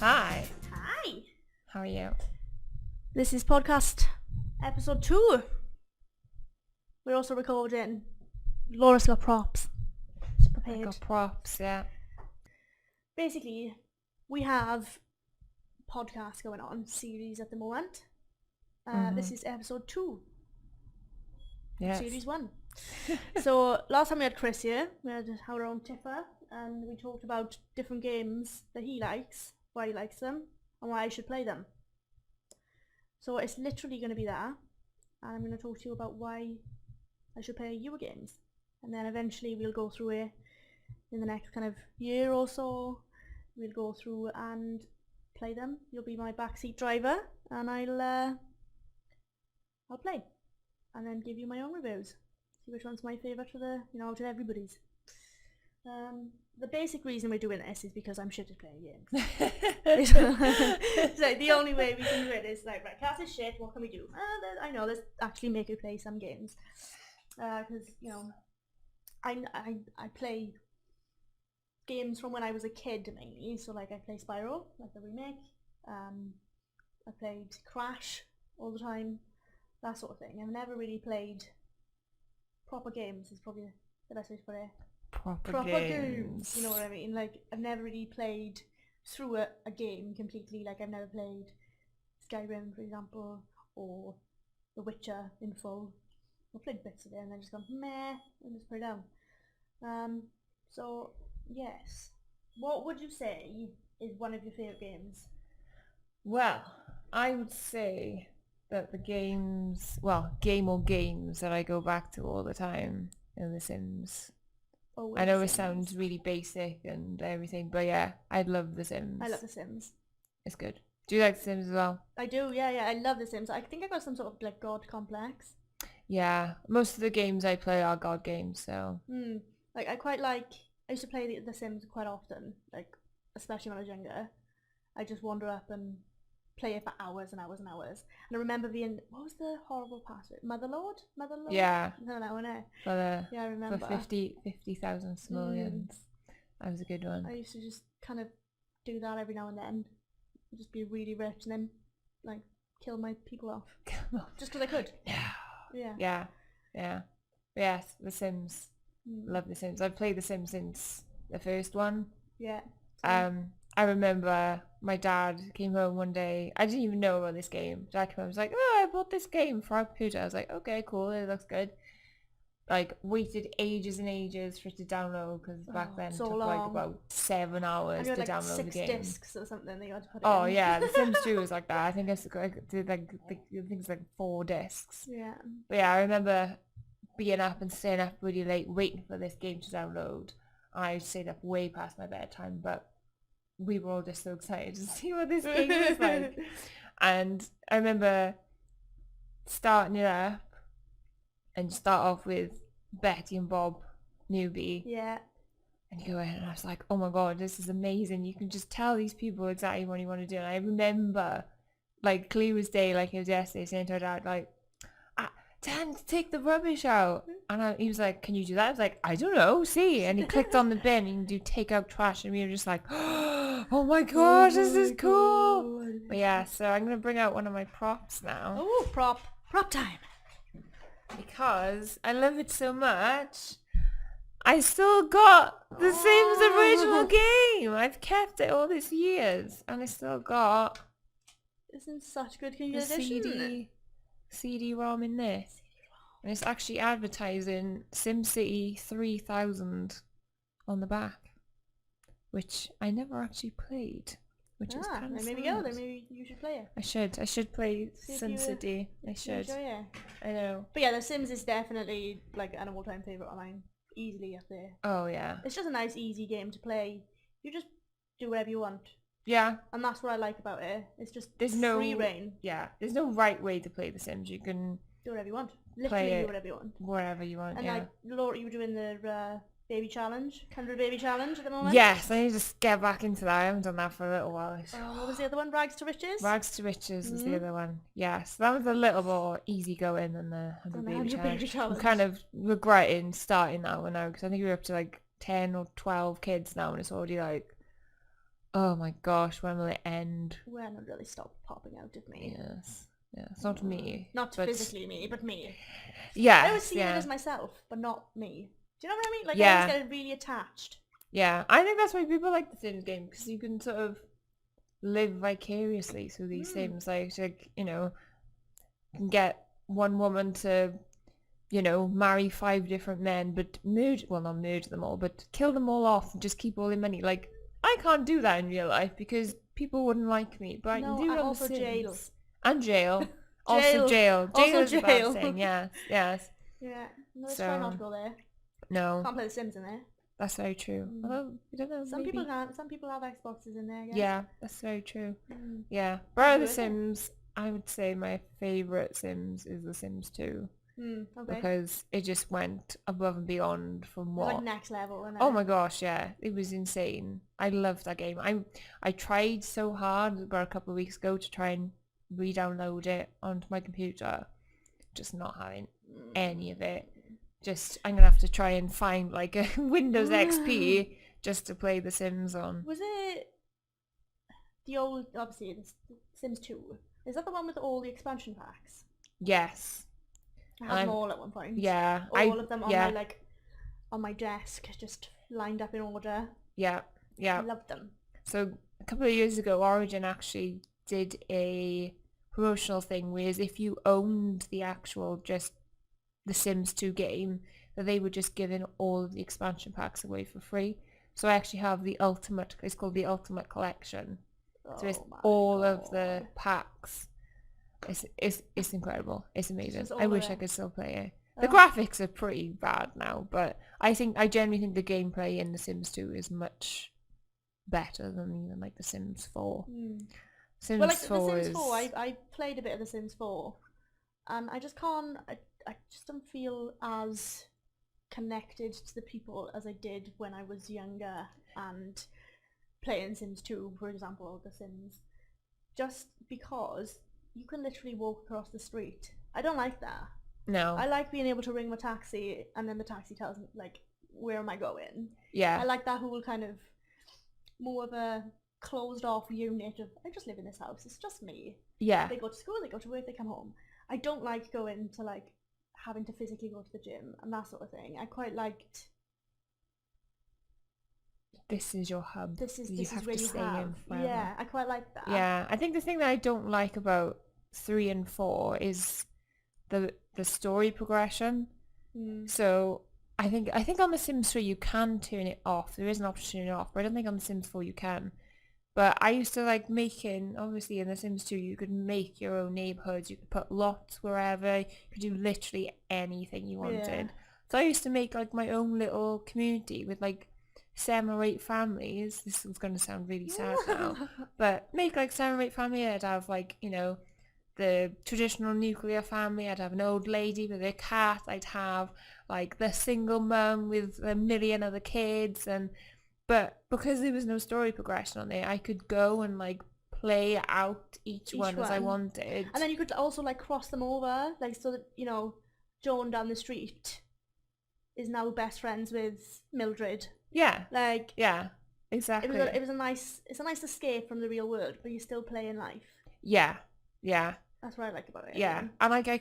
Hi. Hi. How are you? This is podcast episode 2. We're also recording. Laura's got props. She's I prepared. got props, yeah. Basically, we have podcast going on, series at the moment. This is episode 2. Yes. Series 1. So, last time we had Chris here, we had our own Tipper, and we talked about different games that he likes, why he likes them, and why I should play them. So it's literally going to be that, and I'm going to talk to you about why I should play your games, and then eventually we'll go through it in the next kind of year or so. We'll go through and play them. You'll be my backseat driver, and I'll play, and then give you my own reviews. See which one's my favourite out of everybody's. The basic reason we're doing this is because I'm shit at playing games. It's like the only way we can do it is like, right, Cass is shit, what can we do? I know, let's actually make her play some games. Because, I play games from when I was a kid mainly. So like I play Spyro, like the remake. I played Crash all the time, that sort of thing. I've never really played proper games, is probably the best way to put it. Proper games. You know what I mean? Like, I've never really played through a game completely. Like, I've never played Skyrim, for example, or The Witcher in full. I've played bits of it and then just gone, meh, and just put it down. So, yes. What would you say is one of your favourite games? Well, I would say that the games that I go back to all the time are The Sims. Always I know it Sims. sounds really basic and everything, but yeah, I love The Sims. I love The Sims. It's good. Do you like The Sims as well? I do, yeah, I love The Sims. I think I got some sort of like god complex. Yeah, most of the games I play are god games, so... Like, I used to play the Sims quite often, like, especially when I was younger. I just wander up and play it for hours and hours and hours. And I remember being, what was the horrible password? Motherlord? Yeah. No, that one, eh? Yeah, I remember. For 50,000 simoleons. That was a good one. I used to just kind of do that every now and then. Just be really rich and then, like, kill my people off. Just because I could. No. Yeah. Yeah. Yes, The Sims. Love The Sims. I've played The Sims since the first one. Yeah. I remember my dad came home one day. I didn't even know about this game. Dad came home and was like, oh, I bought this game for our computer. I was like, okay, cool, it looks good. Like, waited ages and ages for it to download because back then it took long. like about 7 hours to download the game. 6 discs or something that you had to put in. Oh yeah, The Sims 2 was like that. I think it's like 4 discs. Yeah. But yeah, I remember being up and staying up really late waiting for this game to download. I stayed up way past my bedtime, but we were all just so excited to see what this game was like. And I remember starting it up and you start off with Betty and Bob newbie. Yeah. And you go in and I was like, oh my god, this is amazing. You can just tell these people exactly what you want to do. And I remember, like, clear as day, like it was yesterday, saying to her dad, like, time to take the rubbish out. And he was like, can you do that? I was like, I don't know, see. And he clicked on the bin and you can do take out trash. And we were just like, oh my gosh, this is cool. But yeah, so I'm going to bring out one of my props now. Oh, prop time. Because I love it so much. I still got the Sims original game. I've kept it all these years. And I still got... Isn't such good the edition? CD-ROM in there. And it's actually advertising SimCity 3000 on the back, which I never actually played, which is kind of maybe sad. then maybe you should play it. I should play SimCity. I should. I know. But yeah, The Sims is definitely like an all-time favourite of mine. Easily up there. Oh yeah. It's just a nice, easy game to play. You just do whatever you want. Yeah. And that's what I like about it. It's just there's no free reign. Yeah. There's no right way to play The Sims. You can do whatever you want. Literally do whatever you want. Wherever you want. And yeah. like Laura, you were doing the baby challenge, 100 baby challenge at the moment. Yes, I need to get back into that. I haven't done that for a little while. What was the other one? Rags to Riches? Rags to Riches is the other one. Yes, that was a little more easygoing than the 100 baby challenge. I'm kind of regretting starting that one now because I think we're up to like 10 or 12 kids now and it's already like, Oh my gosh, when will it end? When it really stop popping out of me. Yes. Yeah, it's not me. Not but physically me, but me. Yeah. I always see it yeah. as myself, but not me. Do you know what I mean? Like, I Yeah. always get really attached. Yeah, I think that's why people like the Sims game, because you can sort of live vicariously through these Sims. Like, you know, you can get one woman to, you know, marry 5 different men, but not murder them all, but kill them all off and just keep all their money. Like, I can't do that in real life because people wouldn't like me, but I can do it on also the Sims. jail. And jail. Also jail. Jail is a bad thing, yes. Yeah, no, let's try not to go there. No. Can't play The Sims in there. That's very true. Although, I don't know, Some people can't. Some people have Xboxes in there, I guess. Yeah, that's very true. Yeah. But out of the Sims, I would say my favourite Sims is The Sims 2. Okay. Because it just went above and beyond from what... Like next level, wasn't it? Oh my gosh, yeah. It was insane. I loved that game. I tried so hard about a couple of weeks ago to try and re-download it onto my computer. Just not having any of it. Just, I'm going to have to try and find like a Windows XP just to play The Sims on. Was it the old, obviously, The Sims 2? Is that the one with all the expansion packs? Yes. I had them all at one point. Yeah. All of them on my, like, on my desk, just lined up in order. Yeah. I loved them. So a couple of years ago, Origin actually did a promotional thing, whereas if you owned the actual just The Sims 2 game, that they were just giving all of the expansion packs away for free. So I actually have the ultimate, it's called the Ultimate Collection. So it's all of the packs. It's incredible. It's amazing. I wish I could still play it. The graphics are pretty bad now, but I genuinely think the gameplay in The Sims 2 is much better than even like The Sims 4. Sims well, like 4 The Sims 4, I played a bit of The Sims 4, and I just can't. I just don't feel as connected to the people as I did when I was younger and playing Sims 2, for example, or The Sims. Just because you can literally walk across the street. I don't like that. No. I like being able to ring my taxi and then the taxi tells me, like, where am I going? Yeah. I like that whole kind of more of a closed off unit of, I just live in this house, it's just me. Yeah. They go to school, they go to work, they come home. I don't like going to, like, having to physically go to the gym and that sort of thing. I quite liked... This is your hub. This is have where to you stay have. in forever. Yeah, I quite like that. Yeah, I think the thing that I don't like about 3 and 4 is the story progression. So I think on The Sims 3 you can turn it off. There is an option to turn it off, but I don't think on The Sims 4 you can. But I used to like making, obviously in The Sims 2 you could make your own neighborhoods, you could put lots wherever, you could do literally anything you wanted. Yeah. So I used to make like my own little community with like 7 or 8 families. This is going to sound really sad now, but make like 7 or 8 families. I'd have like, you know, the traditional nuclear family. I'd have an old lady with a cat. I'd have like the single mum with a million other kids, but because there was no story progression on there, I could go and like play out each one as I wanted. And then you could also like cross them over, like so that, you know, Joan down the street is now best friends with Mildred. Yeah. Like, yeah, exactly. It's a nice escape from the real world, but you're still playing life. Yeah. Yeah. That's what I like about it. Yeah. And like I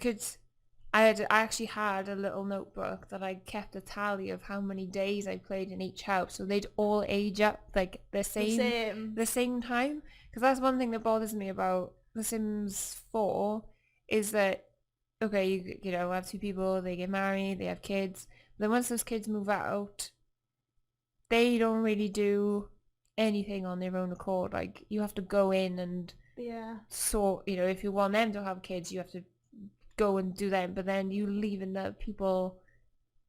actually had a little notebook that I kept a tally of how many days I played in each house, so they'd all age up like the same time. Because that's one thing that bothers me about The Sims 4 is that, okay, you know, I have 2 people, they get married, they have kids, but then once those kids move out, they don't really do anything on their own accord. Like, you have to go in and sort, you know, if you want them to have kids, you have to go and do them, but then you leaving the people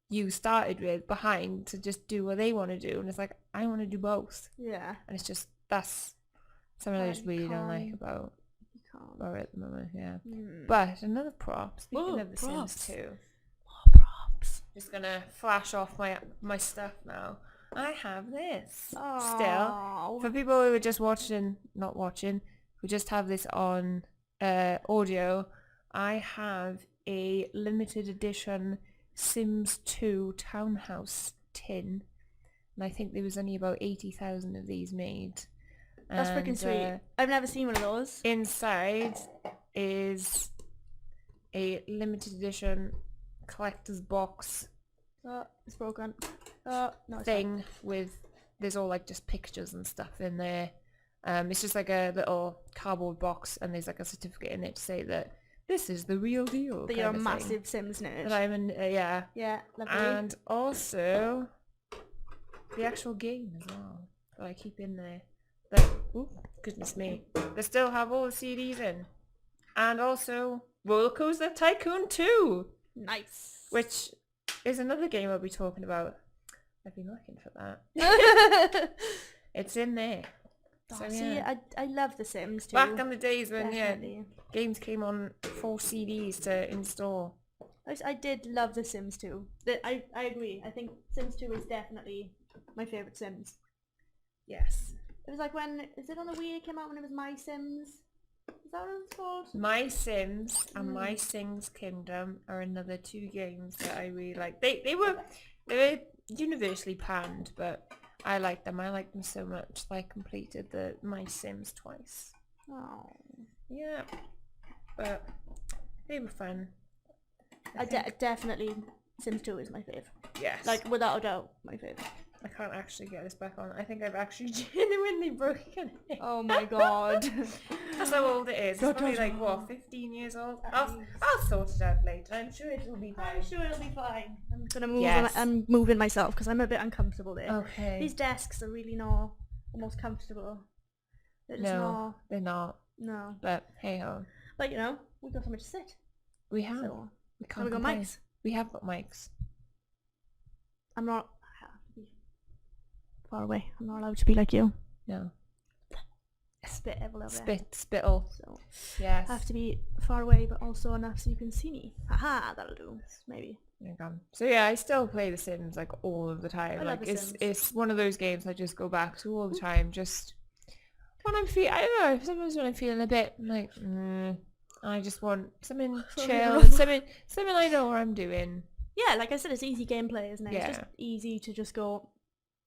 you started with behind to just do what they want to do, and it's like, I want to do both. Yeah. And it's just, that's something I just really don't like about it at the moment. Yeah. But another prop, speaking of The Sims 2, more props. Just gonna flash off my stuff now. I have this. Aww. Still, for people who are just not watching, who just have this on audio, I have a limited edition Sims 2 Townhouse tin, and I think there was only about 80,000 of these made. That's freaking And, sweet. I've never seen one of those. inside is a limited edition collector's box Oh, it's broken. Oh, no, it's thing with, there's all like just pictures and stuff in there. It's just like a little cardboard box, and there's like a certificate in it to say that this is the real deal. that you're a massive Sims nerd. That I'm in, yeah. Yeah, lovely. And also the actual game as well that I keep in there. That, oh goodness me, they still have all the CDs in, and also Roller Coaster Tycoon 2, Nice. which is another game I'll be talking about. I've been looking for that. It's in there. Oh, So, see, yeah. I love The Sims too. Back in the days when Definitely. games came on 4 CDs to install. I did love The Sims 2. I agree. I think Sims 2 is definitely my favourite Sims. Yes. It was like when, is it on the Wii it came out when it was My Sims? Is that what it's called? My Sims and My Sims Kingdom are another 2 games that I really like. They were universally panned, but I liked them. I liked them so much that I completed the My Sims twice. Oh. Yeah. But they were fun. Definitely Sims 2 is my fave. Yes. Like, without a doubt, my fave. I can't actually get this back on. I think I've actually genuinely broken it. Oh my god. That's how old it is. It's probably like, what, 15 years old? I'll sort it out later. I'm sure it'll be fine. I'm sure it'll be fine. I'm gonna move. Yes. I'm moving myself because I'm a bit uncomfortable there. Okay. These desks are really not almost comfortable. They're just not. They're not. No. But hey ho. But you know, we've got somewhere to sit. We have. So, We can't have we got complain. mics? We have got mics. I'm not. I have to be far away. I'm not allowed to be like you. No. Spit everywhere. Over there. Spittle. So Yes. I have to be far away, but also enough so you can see me. Haha, that'll do. Maybe. Okay. So yeah, I still play The Sims like all of the time. I love Like The Sims. it's one of those games I just go back to all the time. Just when I'm I don't know. Sometimes when I'm feeling a bit like, I just want something chill, something I know what I'm doing. Yeah, like I said, it's easy gameplay, isn't it? Yeah. It's just easy to just go,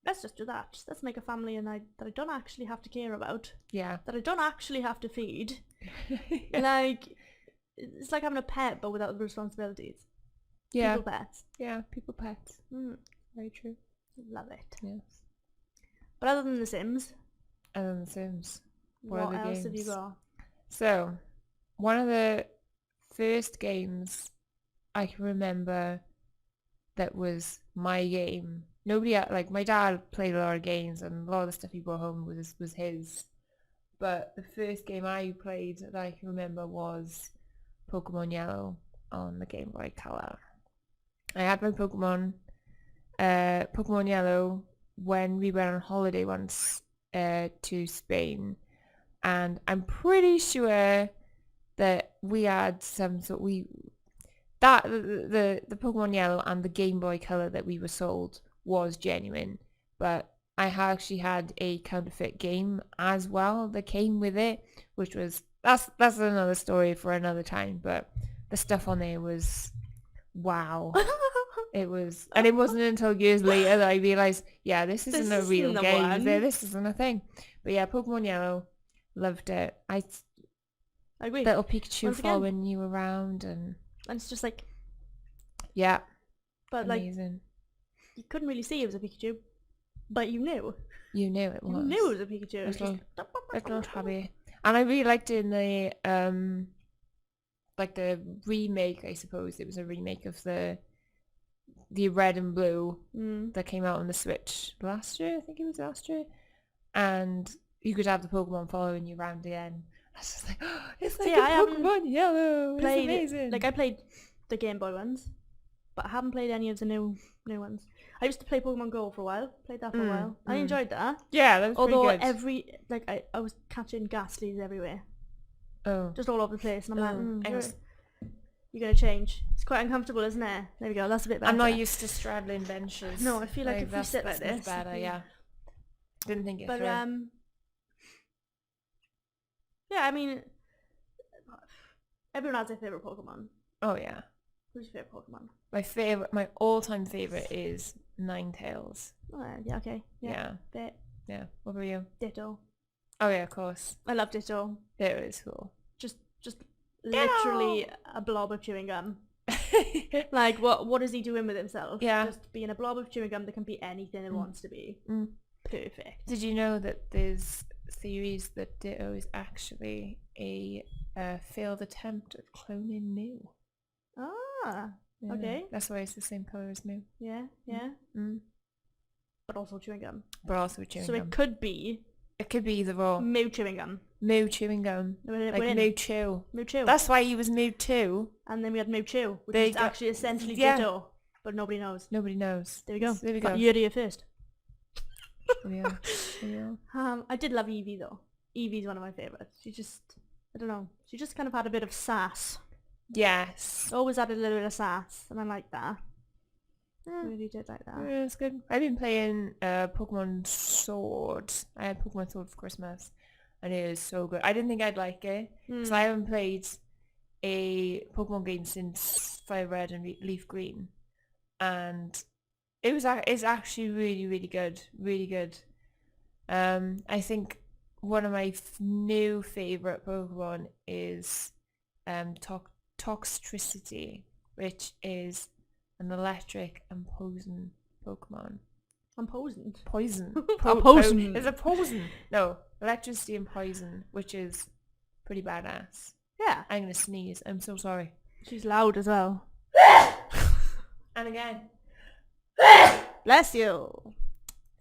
let's just do that. Let's make a family that I don't actually have to care about. Yeah. That I don't actually have to feed. Like, it's like having a pet, but without the responsibilities. Yeah. People pets. Yeah. People pets. Mm, Very true. love it. Yes. But other than The Sims, And then The Sims. what other else have you games? got? So, one of the first games I can remember that was my game. Nobody like my dad played a lot of games, and a lot of the stuff he brought home was his. But the first game I played that I can remember was Pokemon Yellow on the Game Boy Color. I had my Pokemon Yellow when we went on holiday once to Spain, and I'm pretty sure that we had some sort the Pokemon Yellow and the Game Boy Color that we were sold was genuine, but I actually had a counterfeit game as well that came with it, which was that's another story for another time. But the stuff on there was wow. It was, and it wasn't until years later that I realised, yeah, this isn't a real game. This isn't a thing. But yeah, Pokemon Yellow, loved it. I agree. Little Pikachu Once again. following you around, and it's just like, yeah, but amazing. like, you couldn't really see it was a Pikachu, but you knew. You knew it was. You knew it was a Pikachu. It was Little- just... Little tabby. And I really liked it in the like the remake. I suppose it was a remake of the red and blue that came out on the Switch last year. I think it was last year, and you could have the Pokemon following you around again. I was just like, oh, it's like I a Pokemon Yellow. It's played, amazing. like I played the Game Boy ones, but I haven't played any of the new ones. I used to play Pokemon Go for a while. Played that for a while. I enjoyed that. Yeah, that was Although pretty good. I was catching Ghastlies everywhere, Oh, just all over the place, and I'm I like, was- you're gonna change. It's quite uncomfortable, isn't it? There we go. That's a bit better. I'm not used to straddling benches. No, I feel like if we that's, sit like that's this, better. we- Yeah, didn't think it But through. yeah, I mean, everyone has their favorite Pokemon. Oh yeah. Who's your favorite Pokemon? My all-time favorite is Ninetales. Oh, yeah, okay. Yeah. Bit Yeah. What about you? ditto. Oh yeah, of course. I love Ditto. It was cool. Just literally a blob of chewing gum. Like, what is he doing with himself? Yeah. Just being a blob of chewing gum that can be anything it wants to be. Perfect. Did you know that there's theories that Ditto is actually a failed attempt at cloning Mew? Ah, Yeah, okay. That's why it's the same colour as Mew. Yeah. But also chewing gum. But also chewing So gum. it could be It could be either or. Mew chewing gum. Mew chewing gum. Like Mew Chew. Mew Chew. That's why he was Mew too. And then we had Mew Chew, which There is you go. actually essentially Yeah. Ditto, but nobody knows. Nobody knows. There we go. There we go. You heard it here first. Yeah. Yeah. I did love Evie though. Evie's one of my favourites. She just, I don't know, she just kind of had a bit of sass. Yes. Always had a little bit of sass, and I like that. Really did like that. Yeah, it's good. I've been playing Pokemon Sword. I had Pokemon Sword for Christmas, and it is so good. I didn't think I'd like it, because I haven't played a Pokemon game since Fire Red and Leaf Green, and it's actually really, really good. Really good. I think one of my new favourite Pokemon is Toxtricity, which is an electric and poison Pokemon. I'm posing. Poison. Poison. It's a poison. No, electricity and poison, which is pretty badass. Yeah. I'm gonna sneeze. I'm so sorry. She's loud as well. And again. Bless you.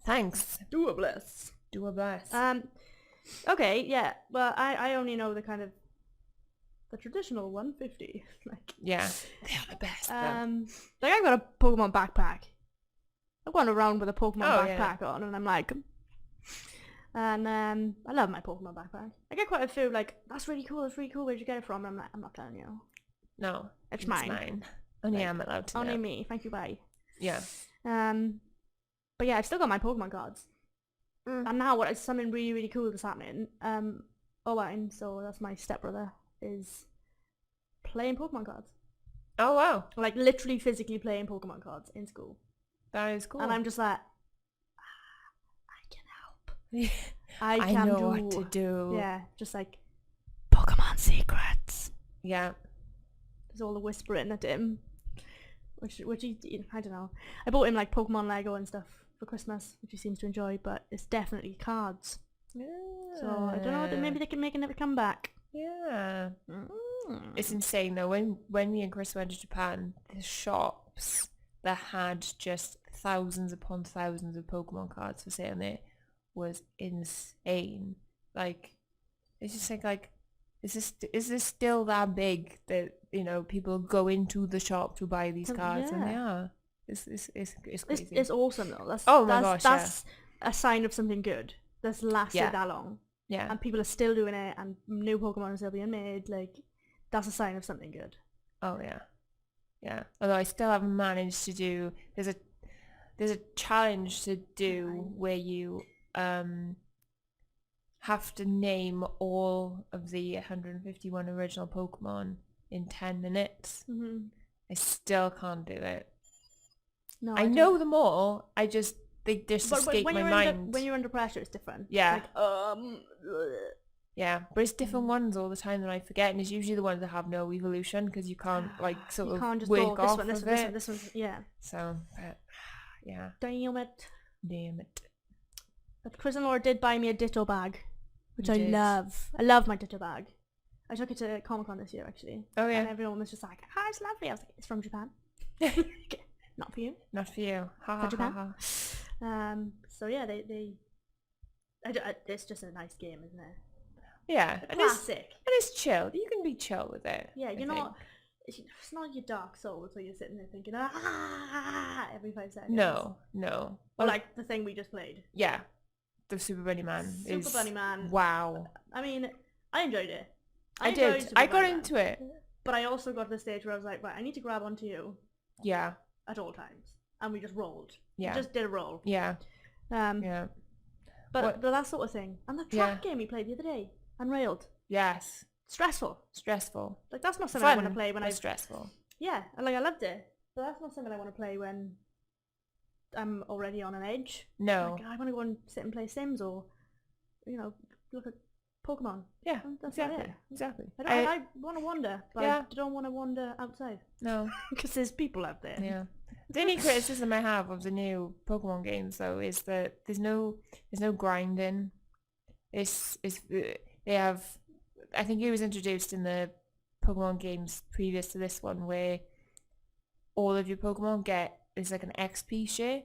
Thanks. Do a bless. Do a bless. Okay, yeah. Well, I only know the kind of the traditional 150. Like, yeah, they are the best. like I've got a Pokemon backpack. I've gone around with a Pokemon backpack on, and I'm like, and I love my Pokemon backpack. I get quite a few like, that's really cool. Where'd you get it from? And I'm like, I'm not telling you. No, it's mine. Only like, I'm allowed to. Only know. me. Thank you. Bye. Yeah. But yeah, I've still got my Pokemon cards. And now what is something really, really cool that's happening. Owen, so that's my stepbrother, is playing Pokemon cards. Oh wow. Like literally physically playing Pokemon cards in school. That is cool. And I'm just like, I can help. I can know what to do. Yeah, just like Pokemon secrets. Yeah. There's all the whispering at him. Which he, I don't know. I bought him like Pokemon Lego and stuff for Christmas, which he seems to enjoy, but it's definitely cards. Yeah. So I don't know, maybe they can make another comeback. Yeah. It's insane though. When me and Chris went to Japan, the shops that had just thousands upon thousands of Pokemon cards for sale in there was insane. Like, it's just like is this still that big that, you know, people go into the shop to buy these cards? And they are. It's crazy. It's awesome though. That's a sign of something good that's lasted that long. Yeah. And people are still doing it, and new Pokemon are still being made. Like, that's a sign of something good. Oh yeah. Yeah. Although I still haven't managed to do. There's a challenge to do where you have to name all of the 151 original Pokemon in 10 minutes. I still can't do it. No, I know them all. I just they just escape my mind. When you're under pressure, it's different. Yeah. It's like, yeah, but it's different ones all the time that I forget, and it's usually the ones that have no evolution because you can't like sort of can't just wake go, off this one, yeah. So, but, yeah. Damn it. But Chris and Laura did buy me a Ditto bag, which I love. I love my Ditto bag. I took it to Comic-Con this year, actually. Oh, yeah. And everyone was just like, oh, it's lovely. I was like, it's from Japan. Not for you. Not for you. Ha ha Japan. ha. So yeah, it's just a nice game, isn't it? Yeah. Classic. And it's chill. You can be chill with it. Yeah, it's not your Dark Souls where you're sitting there thinking, every 5 seconds. No. Or like the thing we just played. Yeah. The Super Bunny Man. Bunny Man. Wow. I mean, I enjoyed it. I did. I got into it. But I also got to the stage where I was like, right, I need to grab onto you. Yeah. At all times. And we just rolled. Yeah. We just did a roll. Yeah. Yeah. But that sort of thing. And the track game we played the other day. Unrailed. Yes. Stressful. Like, that's not something I want to play when I'm stressful. Yeah. Like, I loved it. But that's not something I want to play when I'm already on an edge. No. Like, I want to go and sit and play Sims or, you know, look at Pokemon. Yeah, That's about exactly. it. Exactly. I want to wander, but Yeah. I don't want to wander outside. No. Because there's people out there. Yeah. The only criticism I have of the new Pokemon games though is that there's no grinding. They have, I think it was introduced in the Pokemon games previous to this one where all of your Pokemon is like an XP share.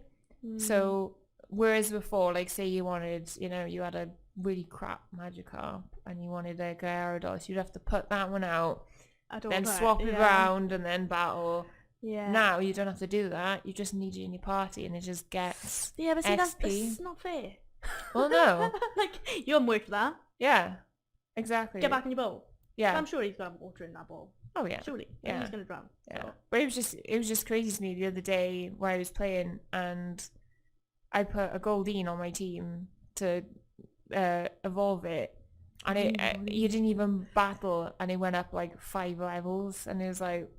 So whereas before, like say you wanted, you had a really crap Magikarp and you wanted a Gyarados, you'd have to put that one out, then swap it around and then battle. Yeah. Now you don't have to do that. You just need it in your party and it just gets Yeah, but see, XP. that's not fair. Well, no. Like, you haven't worked for that. Yeah, exactly. Get back in your bowl. Yeah. I'm sure he's got water in that bowl. Oh yeah. Surely. Yeah. He's going to drown. Yeah. So. But it was just crazy to me the other day where I was playing and I put a Goldeen on my team to evolve it, and you didn't even battle and it went up like 5 levels and it was like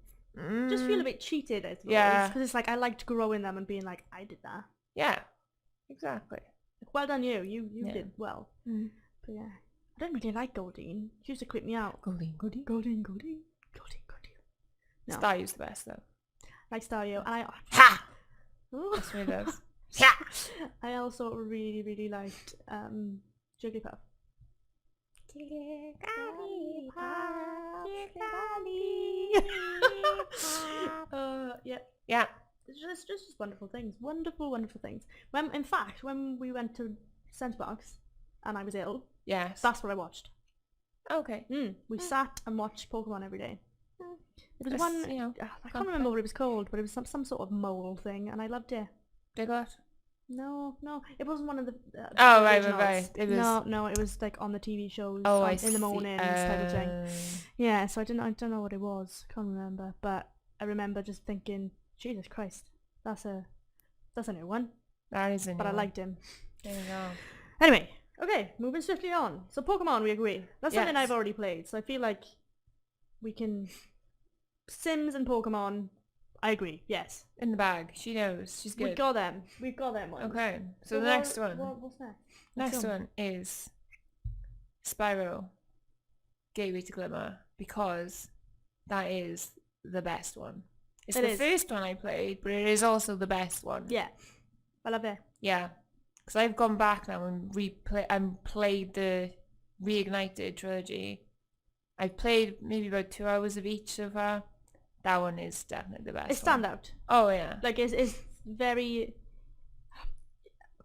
just feel a bit cheated, I suppose. Yeah. Because it's like I liked growing them and being like, I did that. Yeah. Exactly. Well done you. You did well. Mm. But yeah. I don't really like Goldeen. She used to creep me out. Goldeen. No. Staryu's the best though. Like Staryu. And I... Ha! Ooh. That's what it does. I also really, really liked Jigglypuff. Yeah. Yeah. It's just wonderful things. Wonderful things. When we went to Centrebox and I was ill, Yes. that's what I watched. Okay. We sat and watched Pokemon every day. It was That's, one, I can't remember what it was called, but it was some sort of mole thing, and I loved it. Diglett? No, it wasn't one of the Right. It was no, it was like on the TV shows in the mornings type of thing. Yeah, so I don't know what it was. Can't remember, but I remember just thinking, Jesus Christ, that's a new one. That is a new But I one. liked him. There you go. Anyway, okay, moving swiftly on. So Pokemon, we agree. That's something Yes. I've already played, so I feel like we can... Sims and Pokemon, I agree, yes. In the bag. She knows. She's good. We've got them ones. Okay. So the next one. What's next? Next one is Spyro Gateway to Glimmer, because that is the best one. It's the first one I played, but it is also the best one. Yeah. I love it. Yeah. Because I've gone back now and played the Reignited trilogy. I've played maybe about 2 hours of each so far. That one is definitely the best It's standout. Oh yeah. Like it's very...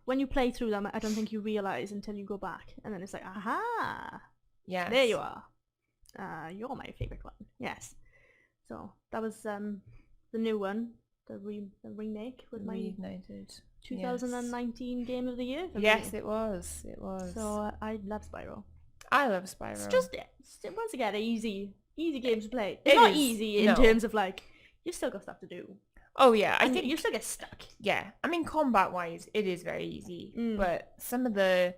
When you play through them, I don't think you realise until you go back. And then it's like, aha! Yes. There you are. You're my favourite one. Yes. So, that was the new one. The remake with my Reignited. 2019 Game of the Year. Yes, it was. It was. So, I love Spyro. I love Spyro. It's just, once again, easy game to play. It's not easy in terms of like, you still got stuff to do. Oh yeah, I And think you still get stuck. yeah. I mean, combat-wise, it is very easy, but some of the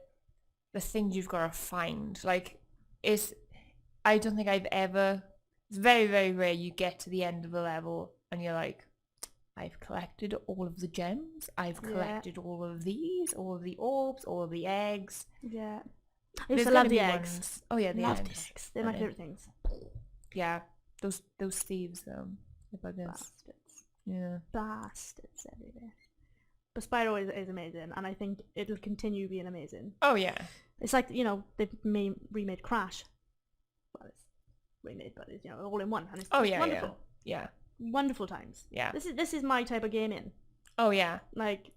things you've got to find, like, I don't think I've ever. It's very, very rare you get to the end of the level and you're like, I've collected all of the gems. I've collected all of these, all of the orbs, all of the eggs. Yeah. I used to love the eggs. Ones. Oh yeah, the Love eggs. the eggs. They're my favourite things. Yeah, those thieves though. The buggers. Bastards. Yeah. Bastards everywhere. But Spyro is amazing, and I think it'll continue being amazing. Oh yeah. It's like, they've remade Crash. Well, it's remade, but it's, all in one, and it's wonderful. Yeah. Wonderful times. Yeah. This is my type of gaming. Oh yeah. Like,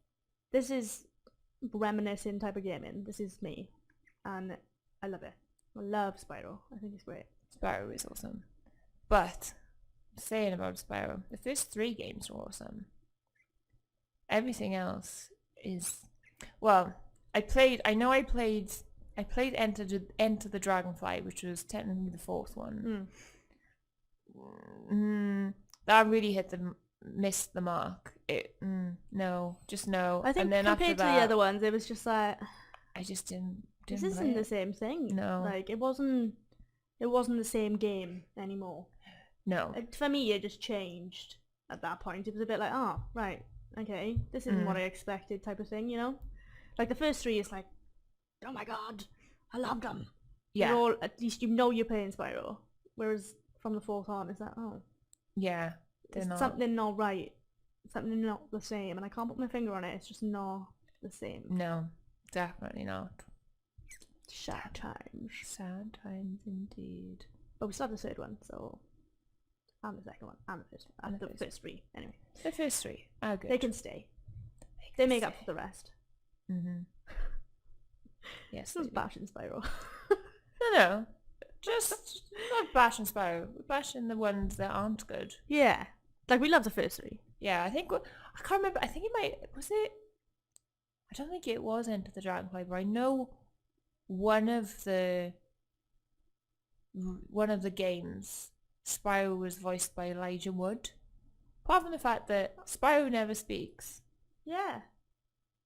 this is reminiscing type of gaming. This is me. And I love it. I love Spyro. I think it's great. Spyro is awesome. But, saying about Spyro, the first 3 games were awesome. Everything else is... Well, I played Enter the Dragonfly, which was technically the 4th one. That really missed the mark. No, just no. I think and then compared after to that, the other ones, it was just like... I just didn't This play isn't it. the same thing. No. Like, it wasn't the same game anymore. No. For me, it just changed at that point. It was a bit like, oh, right, okay, this isn't what I expected type of thing, Like, the first 3 is like, oh my god, I loved them. Yeah. You're all, at least you know you're playing Spyro. Whereas from the 4th on, it's like, oh, Yeah. They're it's not. something not right. Something not the same. And I can't put my finger on it. It's just not the same. No, definitely not. Sad times. Sad times indeed. But we still have the 3rd one, so... And the 2nd one. And the 1st one. And the first 3, anyway. The first 3 are good. They can stay. They make up for the rest. Mm-hmm. Yes. This was bashing Spyro. No. Just not bashing Spyro. We're bashing the ones that aren't good. Yeah. Like, we love the first 3. Yeah, I can't remember. I think was it? I don't think it was Enter the Dragonfly, but I know one of the games, Spyro was voiced by Elijah Wood. Apart from the fact that Spyro never speaks. Yeah.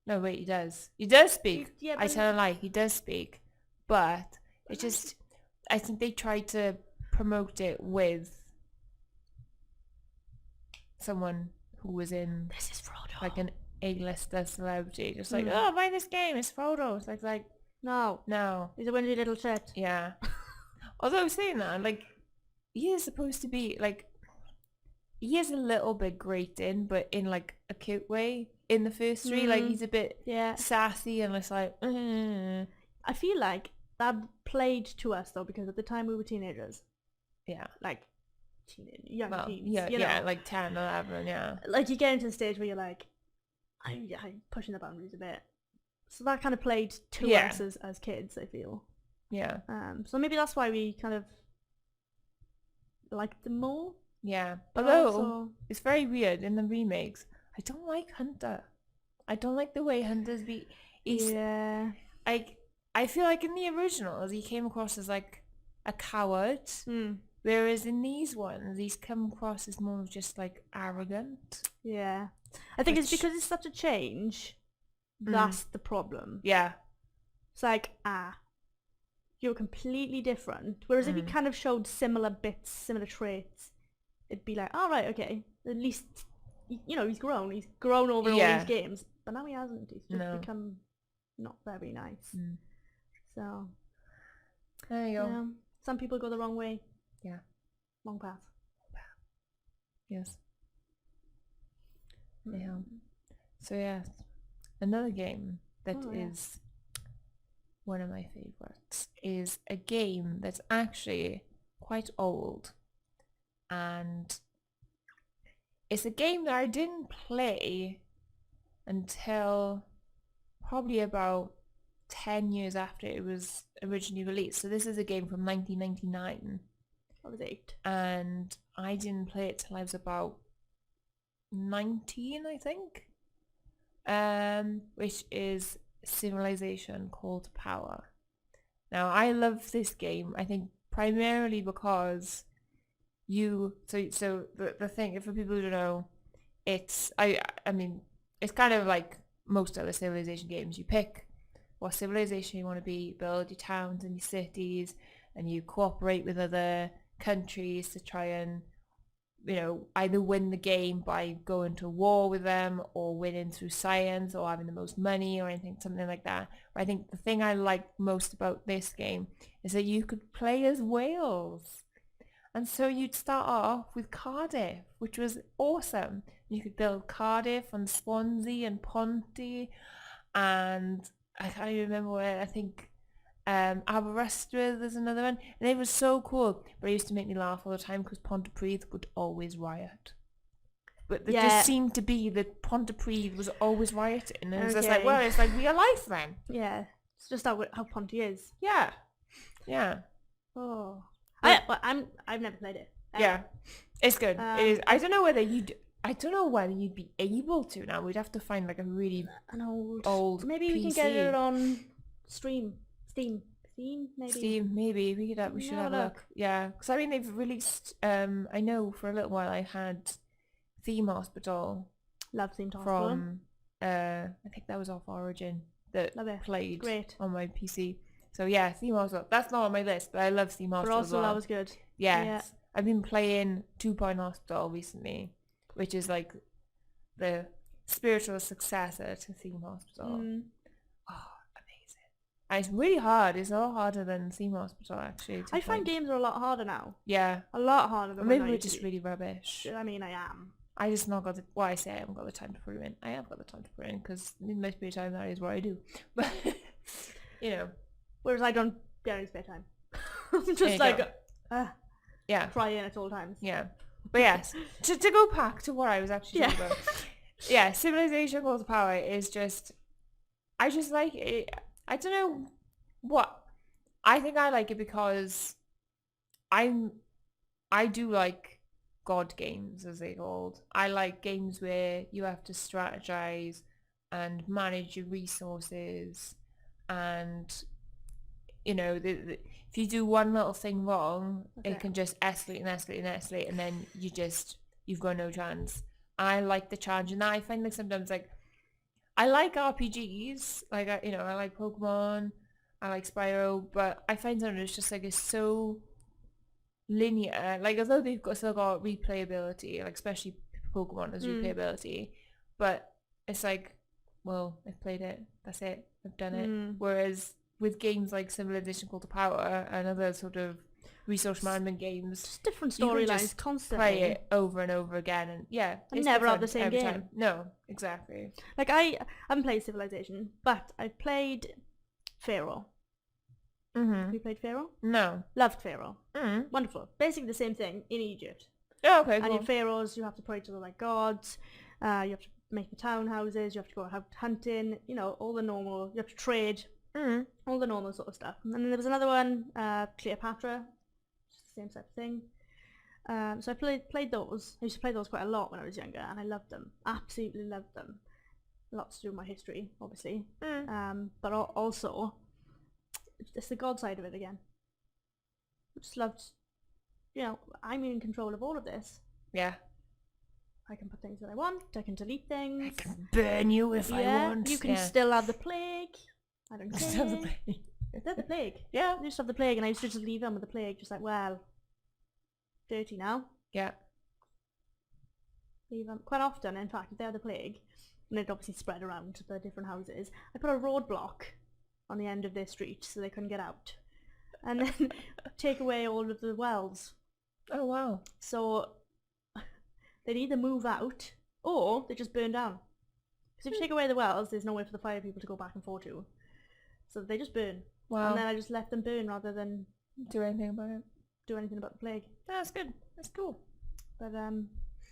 No, wait, he does. He does speak. Yeah, I tell a lie, he does speak. But it just, I think they tried to promote it with someone who was in, This is Frodo. like an A-lister celebrity. Just like, oh, buy this game, it's Frodo. It's like, No. no. He's a windy little shit. Yeah. Although saying that, like, he is supposed to be, like, he is a little bit grating, but in, like, a cute way in the first 3. Like, he's a bit sassy and it's like, I feel like that played to us, though, because at the time we were teenagers. Yeah. Like, young teens. Yeah, you yeah, know? like 10, 11, yeah. Like, you get into the stage where you're like, I'm pushing the boundaries a bit. So that kind of played to us as kids, I feel. Yeah. So maybe that's why we kind of liked them more. Yeah. But Although, also... it's very weird in the remakes. I don't like Hunter. I don't like the way Hunter's Yeah. I feel like in the originals he came across as like a coward. Whereas in these ones he's come across as more of just like arrogant. Yeah. I think it's because it's such a change. That's the problem. Yeah. It's like, you're completely different. Whereas if he kind of showed similar bits, similar traits, it'd be like, all right, okay. At least, you know, he's grown. He's grown over all these games. But now he hasn't. He's just become not very nice. So, there you go. Yeah. Some people go the wrong way. Yeah. Wrong path. Yes. Yeah. So yeah, another game that is one of my favorites is a game that's actually quite old, and it's a game that I didn't play until probably about 10 years after it was originally released. So this is a game from 1999. I was 8. And I didn't play it till I was about 19, I think. Which is Civilization called Power. Now I love this game, I think primarily because the thing, for people who don't know, it's I mean it's kind of like most other Civilization games. You pick what civilization you want to be, build your towns and your cities, and you cooperate with other countries to try and, you know, either win the game by going to war with them, or winning through science, or having the most money, or something like that. But I think the thing I like most about this game is that you could play as Wales. And so you'd start off with Cardiff, which was awesome. You could build Cardiff and Swansea and Ponty, and I can't even remember where, I think Aberystwyth is another one, and it was so cool. But it used to make me laugh all the time because Pontypridd would always riot. But there just seemed to be that Pontypridd was always rioting, and it was just like, well, it's like real life then. Yeah, it's just how Ponty is. Yeah, yeah. Oh, I've never played it. Yeah, it's good. It is. I don't know whether you'd be able to now. We'd have to find like a really old maybe PC. We can get it on Steam, maybe. We should have a look. Yeah, because I mean they've released. I know for a little while I had Theme Hospital. Love Theme Hospital. From I think that was off Origin that played on my PC. So yeah, Theme Hospital. That's not on my list, but I love Theme Hospital. But also that was good. Yes. Yeah. I've been playing 2 Point Hospital recently, which is like the spiritual successor to Theme Hospital. Oh, amazing. it's really hard. It's a lot harder than Theme Hospital, actually. I find games are a lot harder now. Yeah. A lot harder than Maybe when I we're used to just be. really rubbish. I mean, I am. I just not got the... Well, I say I haven't got the time to put them in. I have got the time to put it in, because in most of the time that is what I do. But, you know. Whereas I don't get any spare time. I'm There just you like, go. Yeah. crying at all times. Yeah. But yes, to go back to what I was actually talking about. Yeah, Civilization Calls to Power is just... I just like it. I don't know what... I think I like it because I do like God games, as they're called. I like games where you have to strategize and manage your resources, and you know, if you do one little thing wrong, it can just escalate and escalate and escalate, and then you've got no chance. I like the challenge, and I find like sometimes like I like RPGs, like I like Pokemon, I like Spyro, but I find sometimes it's just like it's so linear. Like although they've still got replayability, like especially Pokemon has replayability, but it's like, well, I've played it, that's it, I've done it. Whereas with games like Civilization Call to Power and other sort of resource management games, Just different you can storylines just constantly. play it over and over again, and yeah, And it's never have different the same every game. time. No, exactly. Like I haven't played Civilization, but I played Pharaoh. Have you played Pharaoh? No. Loved Pharaoh. Wonderful. Basically the same thing in Egypt. Oh, okay, And cool. in Pharaohs, you have to pray to the like gods. You have to make the townhouses. You have to go out hunting. You know, all the normal. You have to trade. All the normal sort of stuff. And then there was another one, Cleopatra. Just the same type of thing. So I played those. I used to play those quite a lot when I was younger, and I loved them. Absolutely loved them. Lots to do with my history, obviously. But also, it's the god side of it again. I just loved, I'm in control of all of this. Yeah. I can put things that I want. I can delete things. I can burn you if I want. You can still have the plague. I don't care. Still the plague. They're the plague. Yeah. I used to have the plague, and I used to just leave them with the plague, just like, well, dirty now. Yeah. Leave them. Quite often, in fact, if they had the plague, and it obviously spread around to the different houses, I put a roadblock on the end of their street so they couldn't get out. And then take away all of the wells. Oh, wow. So they'd either move out, or they just burn down. Because if you take away the wells, there's nowhere for the fire people to go back and forth to. So they just burn. Wow. And then I just left them burn rather than do anything about it. Do anything about the plague. That's good. That's cool. But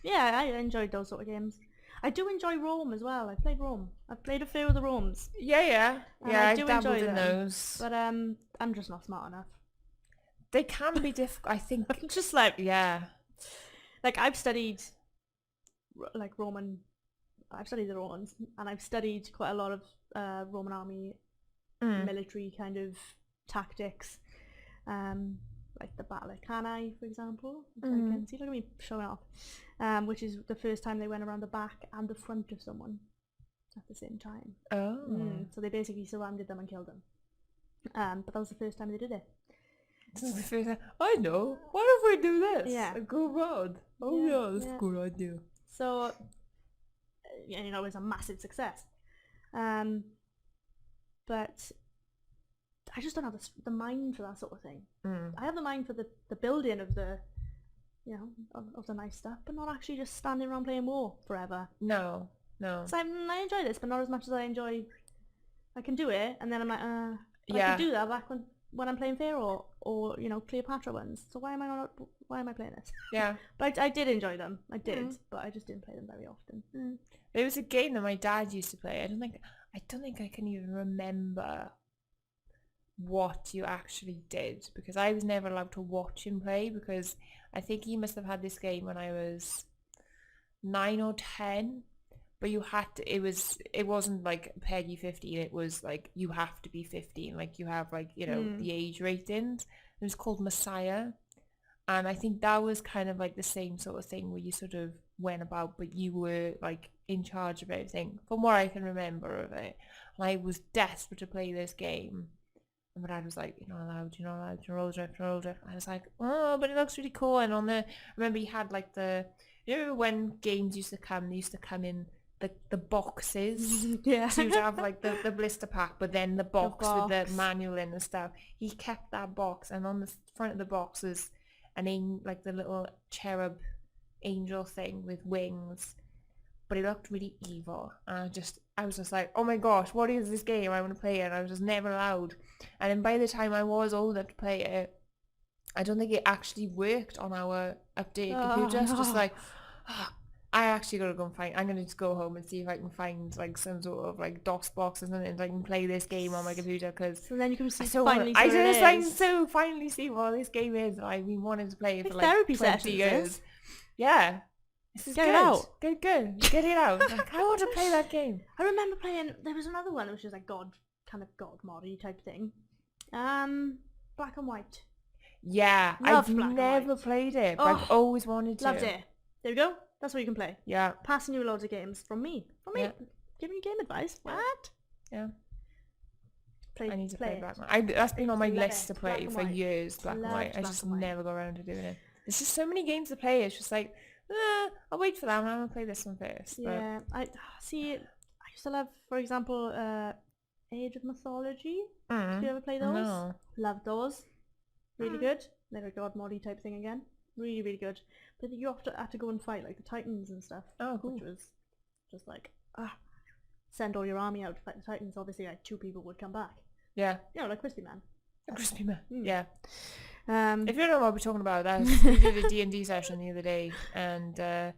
yeah, I enjoyed those sort of games. I do enjoy Rome as well. I played Rome. I've played a few of the Romes. Yeah. I I've do dabbled enjoy in them, those. But I'm just not smart enough. They can be difficult, I think. Just like, yeah. Like I've studied like Roman. I've studied the Romans, and I've studied quite a lot of Roman army military kind of tactics. Like the Battle of Cannae, for example. See, look at me showing off. Which is the first time they went around the back and the front of someone at the same time. Oh. So they basically surrounded them and killed them. But that was the first time they did it. This is the first time. I know. What if we do this? Yeah. And go round. Oh yeah, that's a good idea. So, it was a massive success. But I just don't have the mind for that sort of thing. I have the mind for the building of the, of the nice stuff, but not actually just standing around playing war forever. No. So I enjoy this, but not as much as I enjoy. I can do it, and then I'm like, I could do that back when I'm playing Pharaoh or Cleopatra ones. So why am I playing this? Yeah. But I did enjoy them. I did, but I just didn't play them very often. There was a game that my dad used to play. I don't think I can even remember what you actually did, because I was never allowed to watch him play, because I think he must have had this game when I was 9 or 10, but you had to, it wasn't like PEGI 15, it was like you have to be 15, like you have like the age ratings. It was called Messiah, and I think that was kind of like the same sort of thing where you sort of went about, but you were like in charge of everything, from what I can remember of it. And I was desperate to play this game. And my dad was like, you're not allowed, you're roll drift. I was like, oh, but it looks really cool. And I remember he had like when games used to come, they used to come in the boxes. Yeah. So you'd have like the blister pack, but then the box with the box. manual in and stuff. He kept that box, and on the front of the box was like the little cherub angel thing with wings, but it looked really evil. And I was just like, oh my gosh, what is this game? I want to play it. And I was just never allowed. And then by the time I was old enough to play it, I don't think it actually worked on our updated computer. It's just like, I actually gotta go and I'm gonna just go home and see if I can find like some sort of like DOS box or something so I can play this game on my computer, because So then you can see finally see what this game is that I've been wanting to play for like therapy 20 sessions, years. Yeah. This is Get it good. out. Good. Get it out. Like, I want to play that game. I remember playing. There was another one which was like God moddy type thing. Black and white. Yeah, Loved I've Black and never White. played it, but I've always wanted to. Loved it. There we go. That's what you can play. Yeah. Passing you loads of games from me. Yeah. Giving you game advice. Yeah. What? Yeah. I need to play play it. Black and White. That's been on my Love list it. to play Black and for White. years, Black and Loved White. I Black just and White. never go around to doing it. There's just so many games to play. It's just like, I'll wait for that one. I'm going to play this one first. Yeah. I see. I used to love, for example, Age of Mythology. Did you ever play those? No. Loved those. Really good. Never God moddy type thing again. Really, really good. But you have to go and fight like the Titans and stuff. Oh, cool. Which was just like, send all your army out to fight the Titans. Obviously, like 2 people would come back. Yeah. You know, like Crispy Man. A crispy man. Mm. Yeah. If If you don't know what we're talking about, we did a D&D session the other day, and there